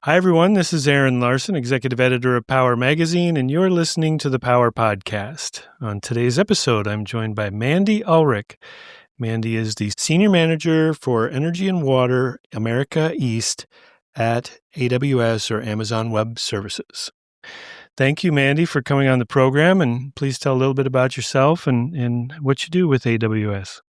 Hi, everyone. This is Aaron Larson, executive editor of Power Magazine, and you're listening to the Power Podcast. On today's episode, I'm joined by Mandy Ulrich. Mandy is the Senior Manager for Energy and Water America East at AWS or Amazon Web Services. Thank you, Mandy, for coming on the program, and please tell a little bit about yourself and what you do with AWS.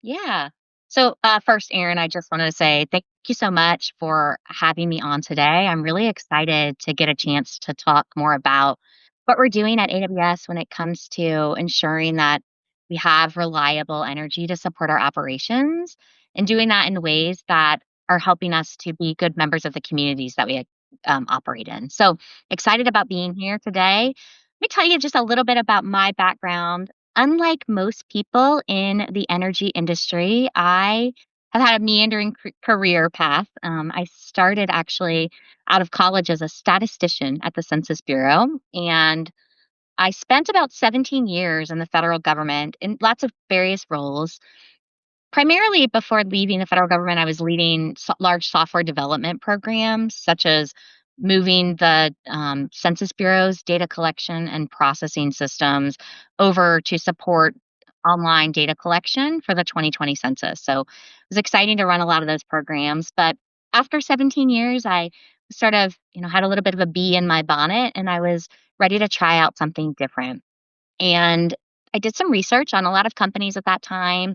Yeah. So, first, Aaron, I just wanted to say thank you so much for having me on today. I'm really excited to get a chance to talk more about what we're doing at AWS when it comes to ensuring that we have reliable energy to support our operations and doing that in ways that are helping us to be good members of the communities that we operate in. So, excited about being here today. Let me tell you just a little bit about my background. Unlike most people in the energy industry, I have had a meandering career path. I started actually out of college as a statistician at the Census Bureau, and I spent about 17 years in the federal government in lots of various roles. Primarily before leaving the federal government, I was leading large software development programs, such as moving the Census Bureau's data collection and processing systems over to support online data collection for the 2020 census. So it was exciting to run a lot of those programs. But after 17 years, I sort of, had a little bit of a bee in my bonnet and I was ready to try out something different. And I did some research on a lot of companies at that time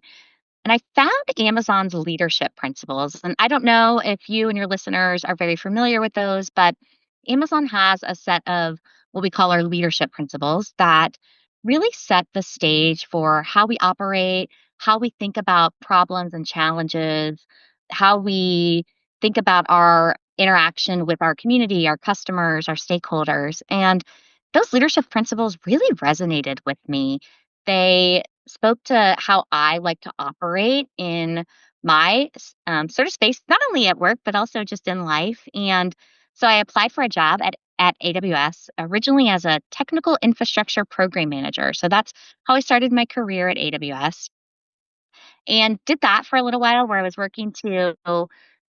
and I found Amazon's leadership principles. And I don't know if you and your listeners are very familiar with those, but Amazon has a set of what we call our leadership principles that really set the stage for how we operate, how we think about problems and challenges, how we think about our interaction with our community, our customers, our stakeholders. And those leadership principles really resonated with me. They spoke to how I like to operate in my sort of space, not only at work, but also just in life. And so I applied for a job at AWS originally as a technical infrastructure program manager. So that's how I started my career at AWS and did that for a little while where I was working to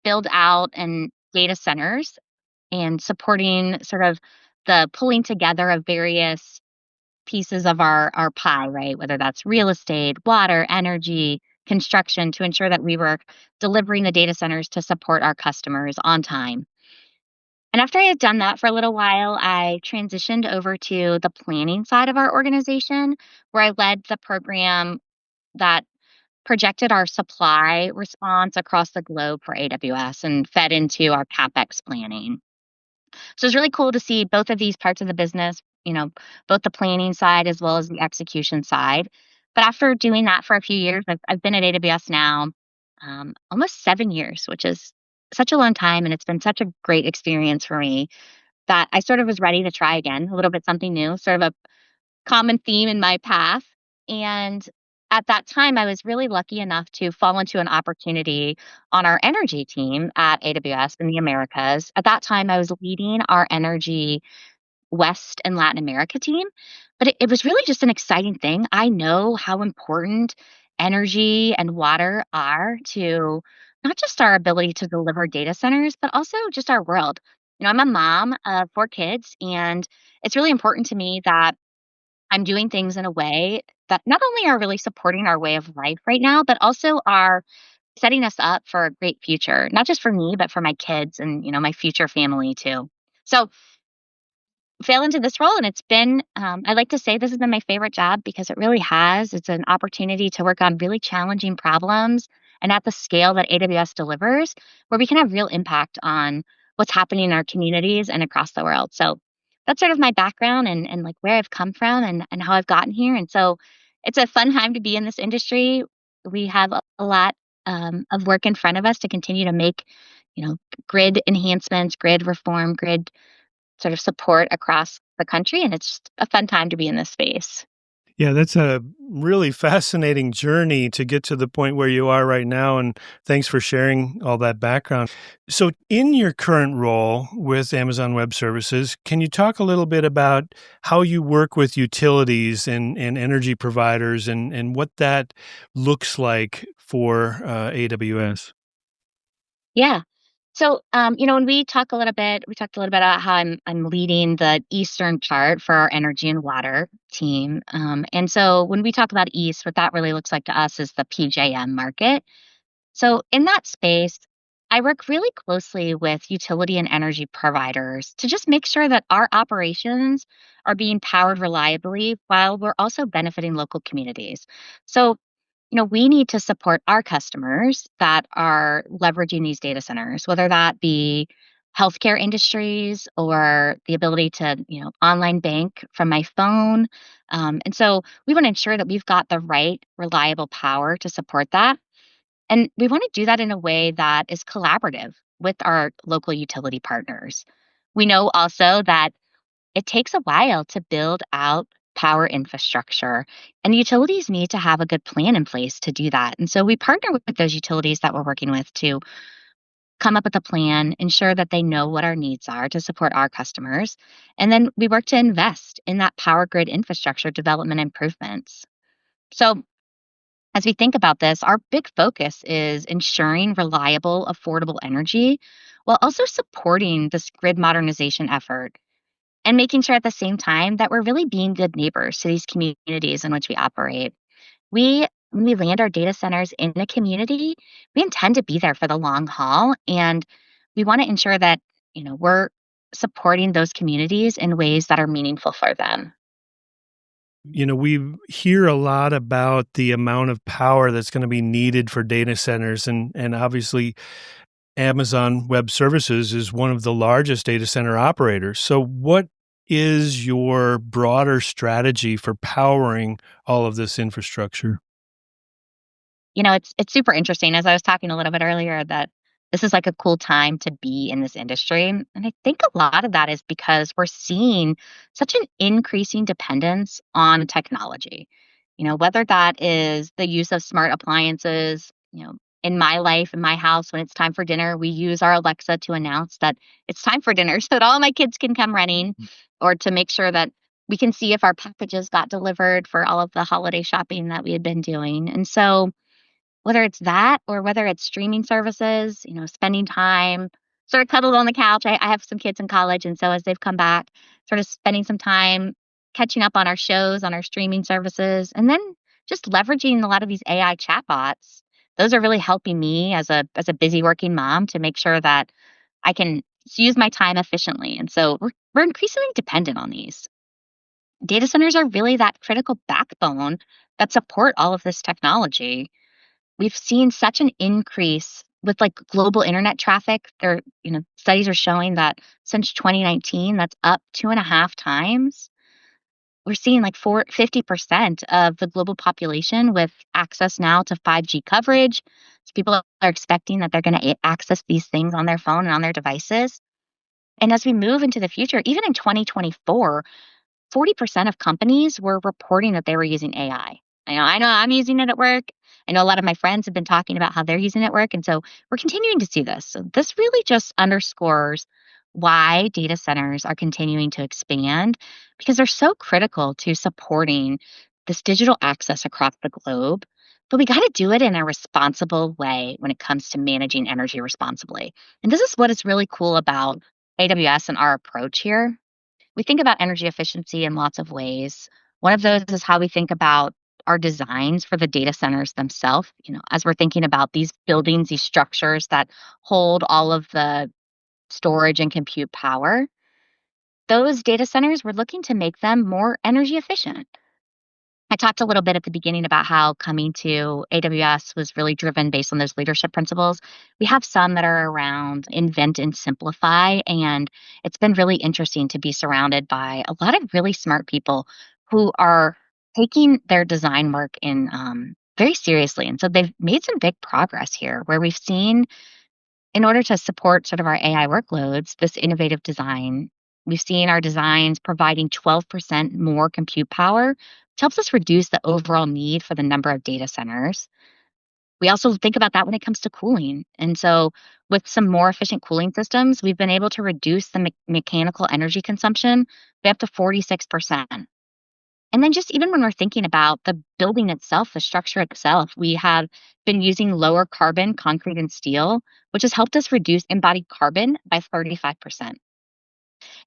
build out and data centers and supporting sort of the pulling together of various pieces of our pie, right? Whether that's real estate, water, energy, construction, to ensure that we were delivering the data centers to support our customers on time. And after I had done that for a little while, I transitioned over to the planning side of our organization, where I led the program that projected our supply response across the globe for AWS and fed into our CapEx planning. So it's really cool to see both of these parts of the business, both the planning side as well as the execution side. But after doing that for a few years, I've been at AWS now almost 7 years, which is such a long time. And it's been such a great experience for me that I sort of was ready to try again, a little bit something new, sort of a common theme in my path. And at that time, I was really lucky enough to fall into an opportunity on our energy team at AWS in the Americas. At that time, I was leading our energy West and Latin America team, but it was really just an exciting thing. I know how important energy and water are to not just our ability to deliver data centers, but also just our world. I'm a mom of 4 kids, and it's really important to me that I'm doing things in a way that not only are really supporting our way of life right now, but also are setting us up for a great future, not just for me, but for my kids and, my future family too. So fell into this role and it's been, I like to say this has been my favorite job because it really has. It's an opportunity to work on really challenging problems and at the scale that AWS delivers, where we can have real impact on what's happening in our communities and across the world. So that's sort of my background and like where I've come from and how I've gotten here. And so it's a fun time to be in this industry. We have a lot of work in front of us to continue to make, grid enhancements, grid reform, grid sort of support across the country. And it's just a fun time to be in this space. Yeah, that's a really fascinating journey to get to the point where you are right now. And thanks for sharing all that background. So, in your current role with Amazon Web Services, can you talk a little bit about how you work with utilities and energy providers and what that looks like for AWS? Yeah. When we talked a little bit about how I'm leading the Eastern chart for our energy and water team. And so when we talk about East, what that really looks like to us is the PJM market. So in that space, I work really closely with utility and energy providers to just make sure that our operations are being powered reliably while we're also benefiting local communities. So we need to support our customers that are leveraging these data centers, whether that be healthcare industries or the ability to, online bank from my phone. And so we want to ensure that we've got the right reliable power to support that. And we want to do that in a way that is collaborative with our local utility partners. We know also that it takes a while to build out power infrastructure, and utilities need to have a good plan in place to do that. And so we partner with those utilities that we're working with to come up with a plan, ensure that they know what our needs are to support our customers. And then we work to invest in that power grid infrastructure development improvements. So, as we think about this, our big focus is ensuring reliable, affordable energy while also supporting this grid modernization effort and making sure at the same time that we're really being good neighbors to these communities in which we operate. When we land our data centers in a community, we intend to be there for the long haul, and we want to ensure that we're supporting those communities in ways that are meaningful for them. We hear a lot about the amount of power that's going to be needed for data centers, and obviously Amazon Web Services is one of the largest data center operators. So what is your broader strategy for powering all of this infrastructure? It's super interesting. As I was talking a little bit earlier, that this is like a cool time to be in this industry. And I think a lot of that is because we're seeing such an increasing dependence on technology. Whether that is the use of smart appliances, in my life, in my house, when it's time for dinner, we use our Alexa to announce that it's time for dinner so that all my kids can come running, or to make sure that we can see if our packages got delivered for all of the holiday shopping that we had been doing. And so, whether it's that or whether it's streaming services, spending time sort of cuddled on the couch. I have some kids in college, and so as they've come back, sort of spending some time catching up on our shows, on our streaming services, and then just leveraging a lot of these AI chatbots. Those are really helping me as a busy working mom to make sure that I can use my time efficiently. And so we're increasingly dependent on these. Data centers are really that critical backbone that support all of this technology. We've seen such an increase with like global internet traffic. Studies are showing that since 2019, that's up 2.5 times. We're seeing like 50% of the global population with access now to 5G coverage. So people are expecting that they're going to access these things on their phone and on their devices. And as we move into the future, even in 2024, 40% of companies were reporting that they were using AI. I know I'm using it at work. I know a lot of my friends have been talking about how they're using it at work. And so we're continuing to see this. So this really just underscores why data centers are continuing to expand, because they're so critical to supporting this digital access across the globe. But we got to do it in a responsible way when it comes to managing energy responsibly. And this is what is really cool about AWS and our approach here. We think about energy efficiency in lots of ways. One of those is how we think about our designs for the data centers themselves. As we're thinking about these buildings, these structures that hold all of the storage and compute power, those data centers, we're looking to make them more energy efficient. I talked a little bit at the beginning about how coming to AWS was really driven based on those leadership principles. We have some that are around invent and simplify, and it's been really interesting to be surrounded by a lot of really smart people who are taking their design work in very seriously. And so they've made some big progress here where we've seen, in order to support sort of our AI workloads, this innovative design, we've seen our designs providing 12% more compute power, which helps us reduce the overall need for the number of data centers. We also think about that when it comes to cooling. And so, with some more efficient cooling systems, we've been able to reduce the mechanical energy consumption by up to 46%. And then just even when we're thinking about the building itself, the structure itself, we have been using lower carbon concrete and steel, which has helped us reduce embodied carbon by 35%.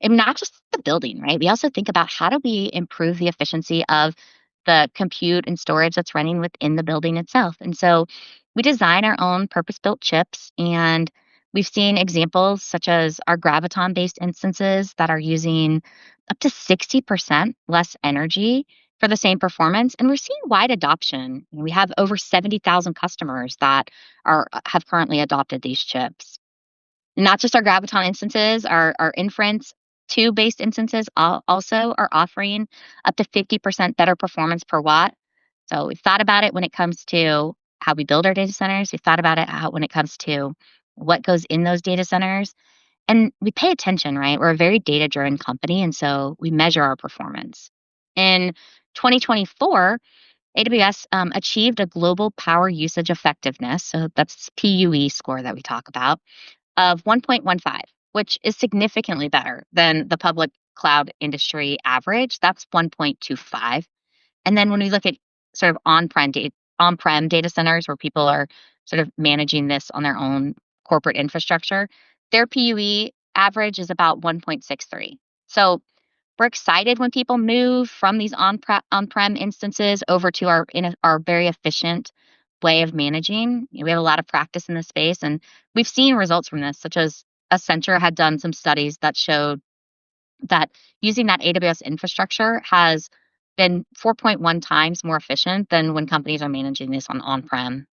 And not just the building, right? We also think about how do we improve the efficiency of the compute and storage that's running within the building itself. And so we design our own purpose built chips, and we've seen examples such as our graviton based instances that are using up to 60% less energy for the same performance. And we're seeing wide adoption. We have over 70,000 customers that have currently adopted these chips. Not just our Graviton instances, our inference 2 based instances also are offering up to 50% better performance per watt. So we've thought about it when it comes to how we build our data centers. We've thought about it when it comes to what goes in those data centers. And we pay attention, right? We're a very data driven company. And so we measure our performance. In 2024, AWS achieved a global power usage effectiveness. So that's PUE score that we talk about of 1.15, which is significantly better than the public cloud industry average. That's 1.25. And then when we look at sort of on-prem data centers where people are sort of managing this on their own corporate infrastructure, their PUE average is about 1.63. So we're excited when people move from these on-prem instances over to our very efficient way of managing. We have a lot of practice in this space, and we've seen results from this, such as Accenture had done some studies that showed that using that AWS infrastructure has been 4.1 times more efficient than when companies are managing this on-prem.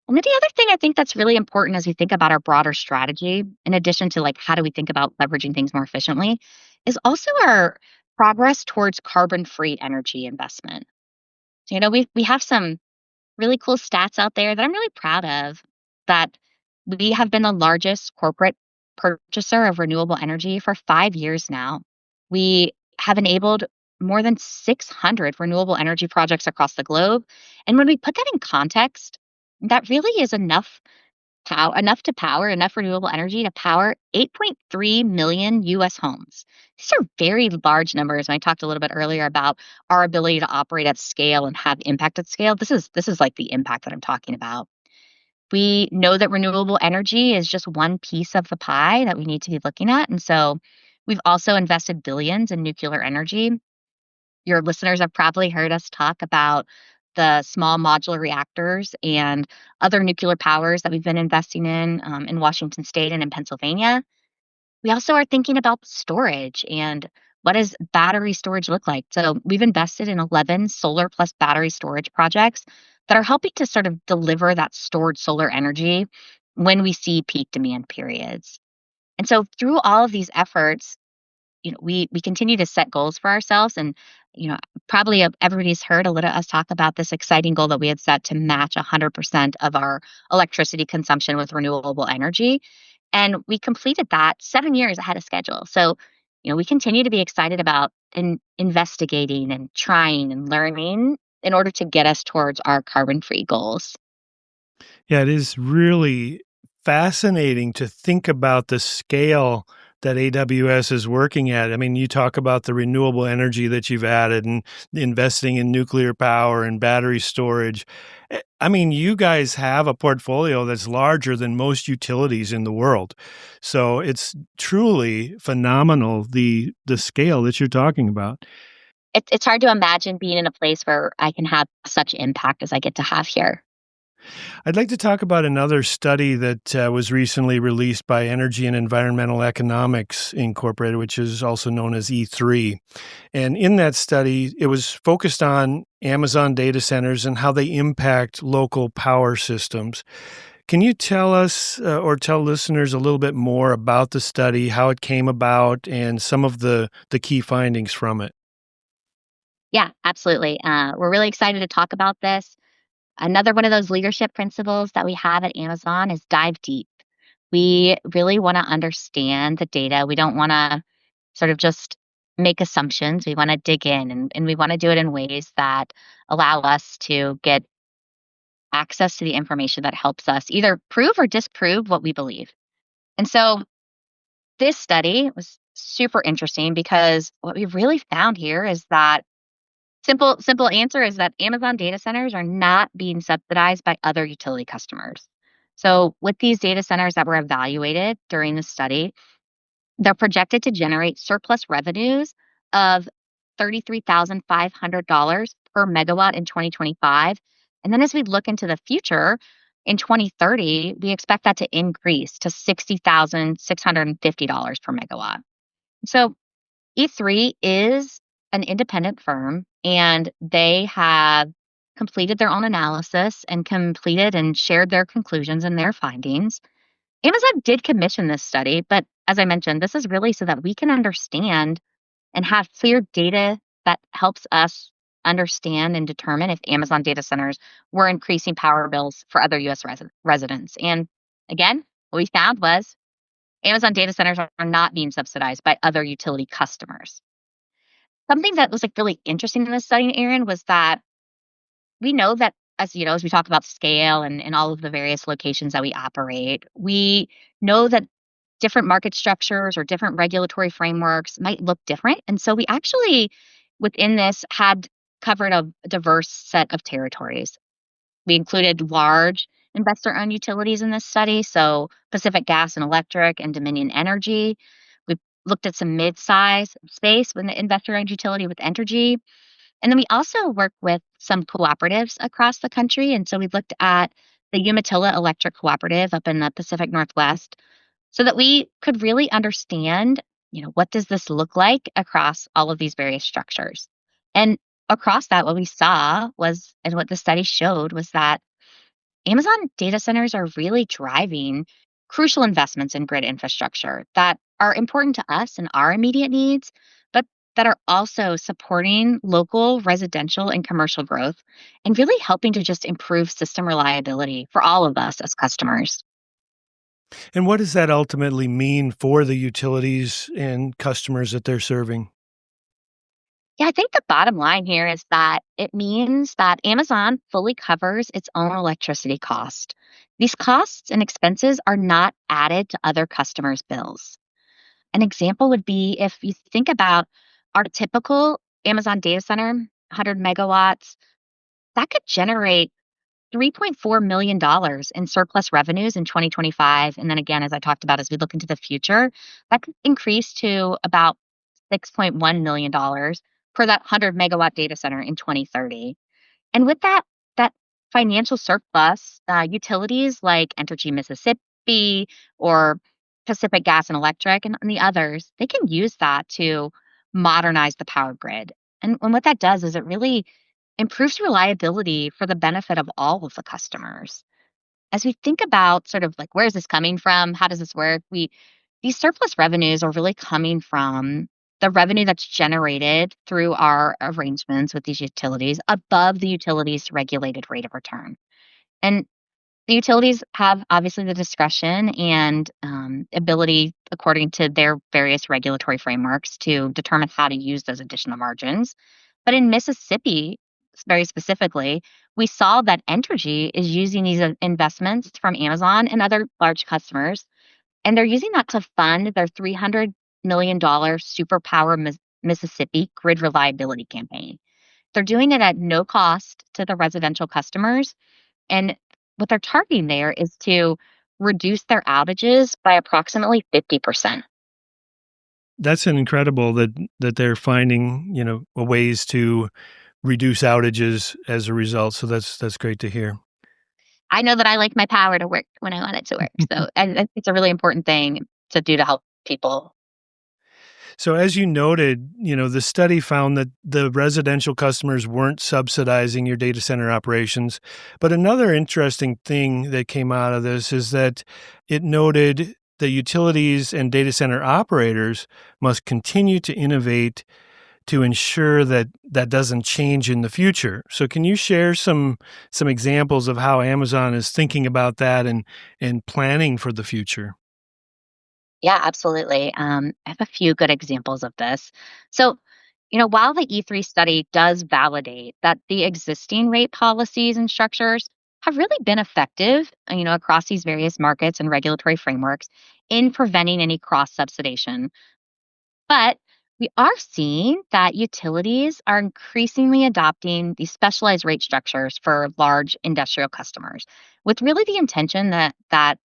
And then the other thing I think that's really important as we think about our broader strategy, in addition to like how do we think about leveraging things more efficiently, is also our progress towards carbon-free energy investment. So, we have some really cool stats out there that I'm really proud of, that we have been the largest corporate purchaser of renewable energy for 5 years now. We have enabled more than 600 renewable energy projects across the globe. And when we put that in context, that really is enough renewable energy to power 8.3 million US homes. These are very large numbers. And I talked a little bit earlier about our ability to operate at scale and have impact at scale. This is like the impact that I'm talking about. We know that renewable energy is just one piece of the pie that we need to be looking at. And so we've also invested billions in nuclear energy. Your listeners have probably heard us talk about the small modular reactors and other nuclear powers that we've been investing in Washington State and in Pennsylvania. We also are thinking about storage and what does battery storage look like? So we've invested in 11 solar plus battery storage projects that are helping to sort of deliver that stored solar energy when we see peak demand periods. And so through all of these efforts, we continue to set goals for ourselves. And probably everybody's heard a little us talk about this exciting goal that we had set to match 100% of our electricity consumption with renewable energy, and we completed that 7 years ahead of schedule. So we continue to be excited about investigating and trying and learning in order to get us towards our carbon free goals. Yeah, it is really fascinating to think about the scale that AWS is working at. I mean, you talk about the renewable energy that you've added and investing in nuclear power and battery storage. I mean, you guys have a portfolio that's larger than most utilities in the world. So it's truly phenomenal, the scale that you're talking about. It's hard to imagine being in a place where I can have such impact as I get to have here. I'd like to talk about another study that was recently released by Energy and Environmental Economics Incorporated, which is also known as E3. And in that study, it was focused on Amazon data centers and how they impact local power systems. Can you tell us or tell listeners a little bit more about the study, how it came about, and some of the key findings from it? Yeah, absolutely. We're really excited to talk about this. Another one of those leadership principles that we have at Amazon is dive deep. We really want to understand the data. We don't want to sort of just make assumptions. We want to dig in, and we want to do it in ways that allow us to get access to the information that helps us either prove or disprove what we believe. And so this study was super interesting because what we really found here is that Simple answer is that Amazon data centers are not being subsidized by other utility customers. So, with these data centers that were evaluated during the study, they're projected to generate surplus revenues of $33,500 per megawatt in 2025. And then as we look into the future, in 2030, we expect that to increase to $60,650 per megawatt. So E3 is an independent firm, and they have completed their own analysis and completed and shared their conclusions and their findings. Amazon did commission this study, but as I mentioned, this is really so that we can understand and have clear data that helps us understand and determine if Amazon data centers were increasing power bills for other US residents. And again, what we found was Amazon data centers are not being subsidized by other utility customers. Something that was like really interesting in this study, Aaron, was that we know that as we talk about scale and all of the various locations that we operate, we know that different market structures or different regulatory frameworks might look different. And so we actually, within this, had covered a diverse set of territories. We included large investor owned utilities in this study, so Pacific Gas and Electric and Dominion Energy. We looked at some mid size space with the investor owned utility with Entergy. And then we also work with some cooperatives across the country. And so we looked at the Umatilla Electric Cooperative up in the Pacific Northwest so that we could really understand, what does this look like across all of these various structures? And across that, what we saw was, and what the study showed was that Amazon data centers are really driving crucial investments in grid infrastructure that are important to us and our immediate needs, but that are also supporting local residential and commercial growth and really helping to just improve system reliability for all of us as customers. And what does that ultimately mean for the utilities and customers that they're serving? Yeah, I think the bottom line here is that it means that Amazon fully covers its own electricity cost. These costs and expenses are not added to other customers' bills. An example would be if you think about our typical Amazon data center, 100 megawatts, that could generate $3.4 million in surplus revenues in 2025. And then again, as I talked about, as we look into the future, that could increase to about $6.1 million for that 100 megawatt data center in 2030. And with that financial surplus, utilities like Entergy Mississippi or Pacific Gas and Electric and the others, they can use that to modernize the power grid. And what that does is it really improves reliability for the benefit of all of the customers. As we think about sort of like where is this coming from? How does this work? These surplus revenues are really coming from the revenue that's generated through our arrangements with these utilities above the utilities regulated rate of return. And the utilities have obviously the discretion and ability, according to their various regulatory frameworks, to determine how to use those additional margins. But in Mississippi, very specifically, we saw that Entergy is using these investments from Amazon and other large customers, and they're using that to fund their $300 million Superpower Mississippi grid reliability campaign. They're doing it at no cost to the residential customers, and what they're targeting there is to reduce their outages by approximately 50%. That's an incredible that they're finding, ways to reduce outages as a result. So that's great to hear. I know that I like my power to work when I want it to work. So I think it's a really important thing to do to help people. So as you noted, the study found that the residential customers weren't subsidizing your data center operations. But another interesting thing that came out of this is that it noted that utilities and data center operators must continue to innovate to ensure that that doesn't change in the future. So can you share some examples of how Amazon is thinking about that and planning for the future? Yeah, absolutely. I have a few good examples of this. So, while the E3 study does validate that the existing rate policies and structures have really been effective, across these various markets and regulatory frameworks in preventing any cross subsidization. But We are seeing that utilities are increasingly adopting these specialized rate structures for large industrial customers with really the intention that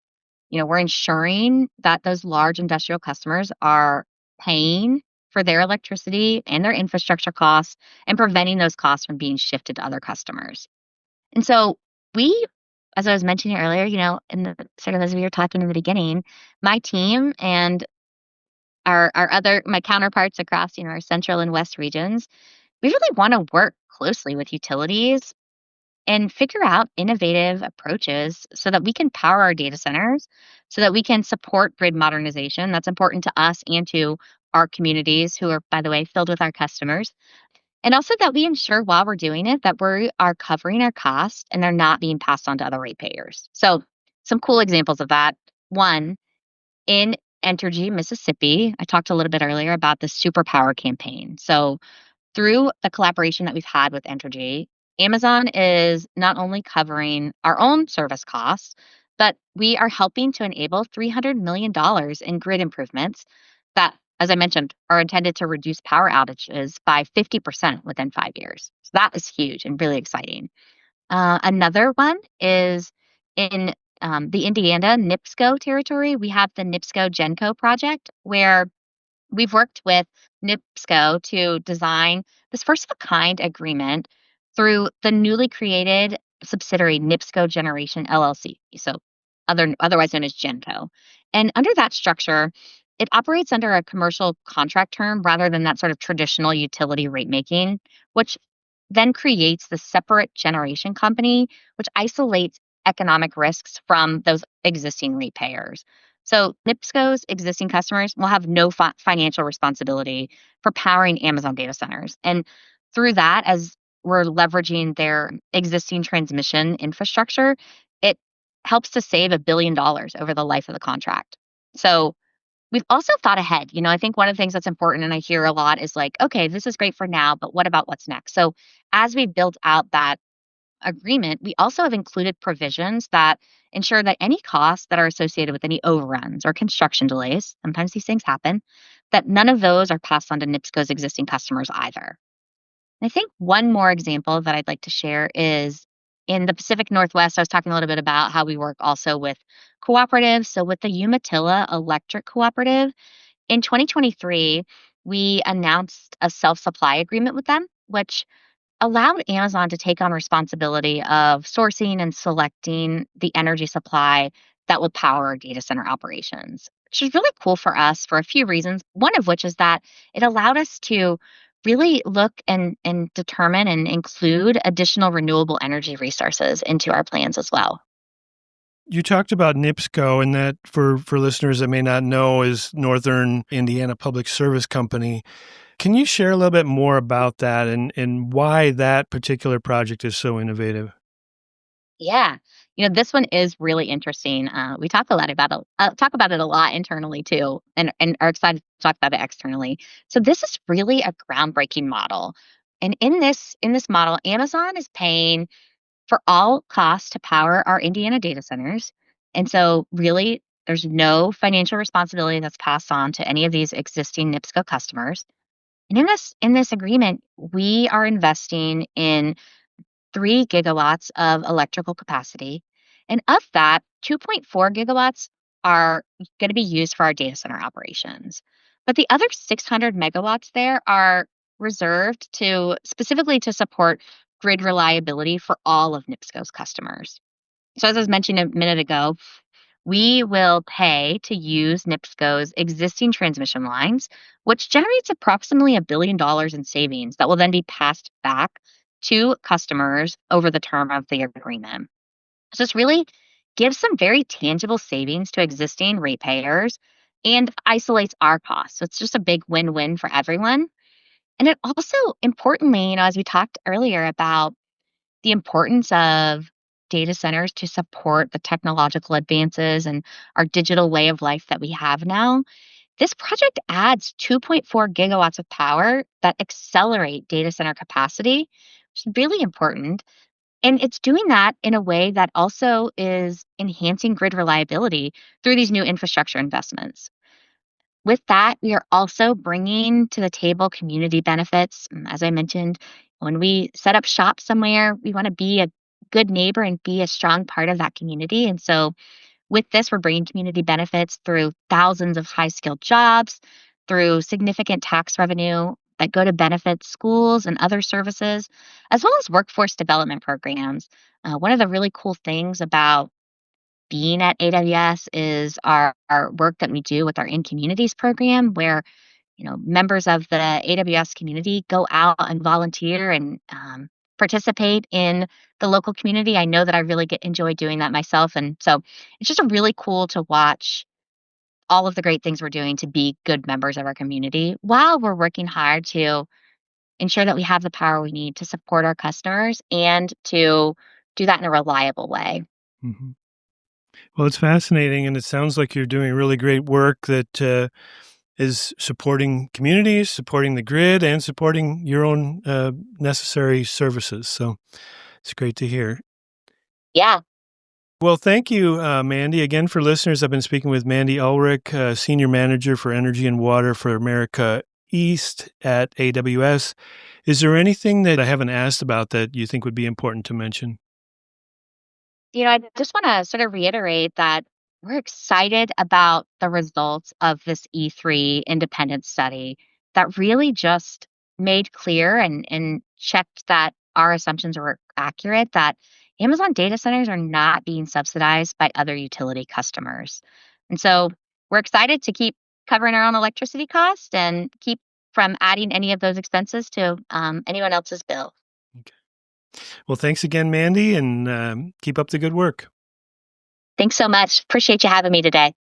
we're ensuring that those large industrial customers are paying for their electricity and their infrastructure costs and preventing those costs from being shifted to other customers. And so we, as I was mentioning earlier, in the sort of as we were talking in the beginning, my team and our other my counterparts across, our central and west regions, we really want to work closely with utilities and figure out innovative approaches so that we can power our data centers, so that we can support grid modernization. That's important to us and to our communities who are, by the way, filled with our customers. And also that we ensure while we're doing it that we are covering our costs and they're not being passed on to other ratepayers. So some cool examples of that. One, in Entergy, Mississippi, I talked a little bit earlier about the superpower campaign. So through the collaboration that we've had with Entergy, Amazon is not only covering our own service costs, but we are helping to enable $300 million in grid improvements that, as I mentioned, are intended to reduce power outages by 50% within 5 years. So that is huge and really exciting. Another one is in the Indiana NIPSCO territory. We have the NIPSCO GenCo project where we've worked with NIPSCO to design this first of a kind agreement through the newly created subsidiary NIPSCO Generation LLC, so otherwise known as GenCo. And under that structure, it operates under a commercial contract term rather than that sort of traditional utility rate making, which then creates the separate generation company, which isolates economic risks from those existing ratepayers. So NIPSCO's existing customers will have no financial responsibility for powering Amazon data centers. And through that, as we're leveraging their existing transmission infrastructure, it helps to save $1 billion over the life of the contract. So we've also thought ahead. I think one of the things that's important, and I hear a lot, is like, okay, this is great for now, but what about what's next? So as we built out that agreement, we also have included provisions that ensure that any costs that are associated with any overruns or construction delays, sometimes these things happen, that none of those are passed on to NIPSCO's existing customers either. And I think one more example that I'd like to share is in the Pacific Northwest. I was talking a little bit about how we work also with cooperatives. So with the Umatilla Electric Cooperative, in 2023, we announced a self-supply agreement with them, which allowed Amazon to take on responsibility of sourcing and selecting the energy supply that will power our data center operations, which is really cool for us for a few reasons. One of which is that it allowed us to really look and determine and include additional renewable energy resources into our plans as well. You talked about NIPSCO, and that for listeners that may not know is Northern Indiana Public Service Company. Can you share a little bit more about that and why that particular project is so innovative? Yeah. This one is really interesting. We talk about it a lot internally too, and are excited to talk about it externally. So this is really a groundbreaking model. And in this model, Amazon is paying for all costs to power our Indiana data centers. And so really there's no financial responsibility that's passed on to any of these existing NIPSCO customers. And in this agreement, we are investing in 3 gigawatts of electrical capacity. And of that, 2.4 gigawatts are going to be used for our data center operations. But the other 600 megawatts there are reserved to specifically to support grid reliability for all of NIPSCO's customers. So as I was mentioning a minute ago, we will pay to use NIPSCO's existing transmission lines, which generates approximately $1 billion in savings that will then be passed back to customers over the term of the agreement. So this really gives some very tangible savings to existing ratepayers and isolates our costs. So it's just a big win-win for everyone. And it also, importantly, as we talked earlier about the importance of data centers to support the technological advances and our digital way of life that we have now, this project adds 2.4 gigawatts of power that accelerate data center capacity, which is really important. And it's doing that in a way that also is enhancing grid reliability through these new infrastructure investments. with that, we are also bringing to the table community benefits. As I mentioned, when we set up shop somewhere, we want to be a good neighbor and be a strong part of that community. And so with this, we're bringing community benefits through thousands of high skilled jobs, through significant tax revenue that go to benefit schools and other services, as well as workforce development programs. One of the really cool things about being at AWS is our work that we do with our In Communities program, where members of the AWS community go out and volunteer and participate in the local community. I know that I really enjoy doing that myself, and so it's just a really cool to watch all of the great things we're doing to be good members of our community while we're working hard to ensure that we have the power we need to support our customers and to do that in a reliable way. Mhm. Well, it's fascinating, and it sounds like you're doing really great work that is supporting communities, supporting the grid, and supporting your own necessary services. So it's great to hear. Yeah. Well, thank you, Mandy. Again, for listeners, I've been speaking with Mandy Ulrich, Senior Manager for Energy and Water for America East at AWS. Is there anything that I haven't asked about that you think would be important to mention? I just want to sort of reiterate that we're excited about the results of this E3 independent study that really just made clear and checked that our assumptions were accurate, that Amazon data centers are not being subsidized by other utility customers. And so we're excited to keep covering our own electricity cost and keep from adding any of those expenses to anyone else's bill. Okay. Well, thanks again, Mandy, and keep up the good work. Thanks so much. Appreciate you having me today.